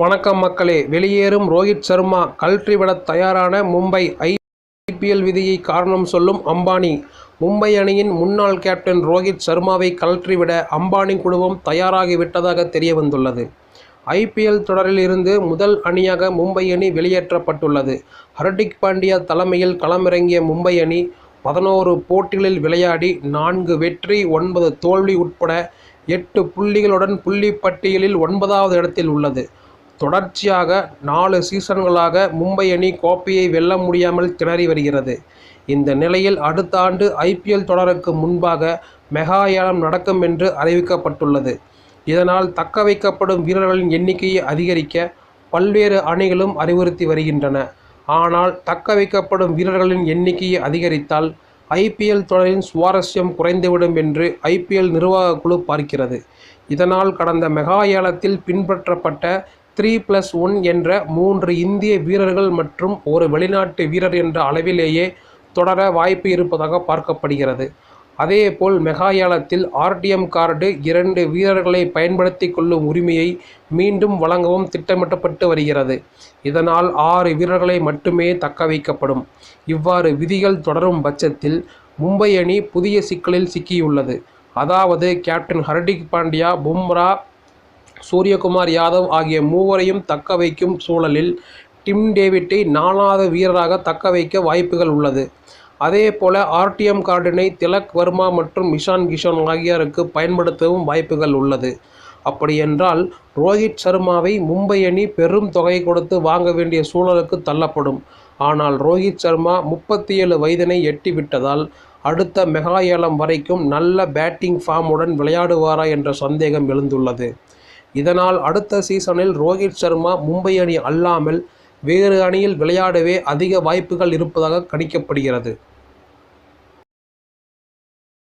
வணக்கம் மக்களே. வெளியேறும் ரோஹித் சர்மா கழற்றிவிட தயாரான மும்பை. ஐபிஎல் விதியை காரணம் சொல்லும் அம்பானி. மும்பை அணியின் முன்னாள் கேப்டன் ரோஹித் சர்மாவை கழற்றிவிட அம்பானி குழுமம் தயாராகிவிட்டதாக தெரிய வந்துள்ளது. ஐபிஎல் தொடரில் இருந்து முதல் அணியாக மும்பை அணி வெளியேற்றப்பட்டுள்ளது. ஹர்திக் பாண்டியா தலைமையில் களமிறங்கிய மும்பை அணி 11 போட்டிகளில் விளையாடி 4 வெற்றி 9 தோல்வி உட்பட 8 புள்ளிகளுடன் புள்ளிப்பட்டியலில் 9வது இடத்தில் உள்ளது. தொடர்ச்சியாக 4 சீசன்களாக மும்பை அணி கோப்பையை வெல்ல முடியாமல் திணறி வருகிறது. இந்த நிலையில் அடுத்த ஆண்டு ஐபிஎல் தொடருக்கு முன்பாக மெகா ஏலம் நடக்கும் என்று அறிவிக்கப்பட்டுள்ளது. இதனால் தக்க வைக்கப்படும் வீரர்களின் எண்ணிக்கையை அதிகரிக்க பல்வேறு அணிகளும் அறிவுறுத்தி வருகின்றன. ஆனால் தக்க வைக்கப்படும் வீரர்களின் எண்ணிக்கையை அதிகரித்தால் ஐபிஎல் தொடரின் சுவாரஸ்யம் குறைந்துவிடும் என்று ஐபிஎல் நிர்வாக குழு பார்க்கிறது. இதனால் கடந்த மெகா ஏலத்தில் பின்பற்றப்பட்ட 3+1 என்ற 3 இந்திய வீரர்கள் மற்றும் ஒரு வெளிநாட்டு வீரர் என்ற அளவிலேயே தொடர வாய்ப்பு இருப்பதாக பார்க்கப்படுகிறது. அதேபோல் மெகா ஏலத்தில் ஆர்டிஎம் கார்டு 2 வீரர்களை பயன்படுத்தி கொள்ளும் உரிமையை மீண்டும் வழங்கவும் திட்டமிடப்பட்டு வருகிறது. இதனால் 6 வீரர்களை மட்டுமே தக்க வைக்கப்படும். இவ்வாறு விதிகள் தொடரும் பட்சத்தில் மும்பை அணி புதிய சிக்கலில் சிக்கியுள்ளது. அதாவது கேப்டன் ஹர்திக் பாண்டியா, பும்ரா, சூரியகுமார் யாதவ் ஆகிய மூவரையும் தக்க வைக்கும் சூழலில் டிம் டேவிட்டை 4வது வீரராக தக்க வைக்க வாய்ப்புகள் உள்ளது. அதேபோல ஆர்டிஎம் கார்டினை திலக் வர்மா மற்றும் இஷான் கிஷன் ஆகியோருக்கு பயன்படுத்தவும் வாய்ப்புகள் உள்ளது. அப்படியென்றால் ரோஹித் சர்மாவை மும்பை அணி பெரும் தொகை கொடுத்து வாங்க வேண்டிய சூழலுக்கு தள்ளப்படும். ஆனால் ரோஹித் சர்மா 37 வயதினை எட்டிவிட்டதால் அடுத்த மெகா ஏலம் வரைக்கும் நல்ல பேட்டிங் ஃபார்முடன் விளையாடுவாரா என்ற சந்தேகம் எழுந்துள்ளது. இதனால் அடுத்த சீசனில் ரோஹித் சர்மா மும்பை அணி அல்லாமல் வேறு அணியில் விளையாடவே அதிக வாய்ப்புகள் இருப்பதாக கணிக்கப்படுகிறது.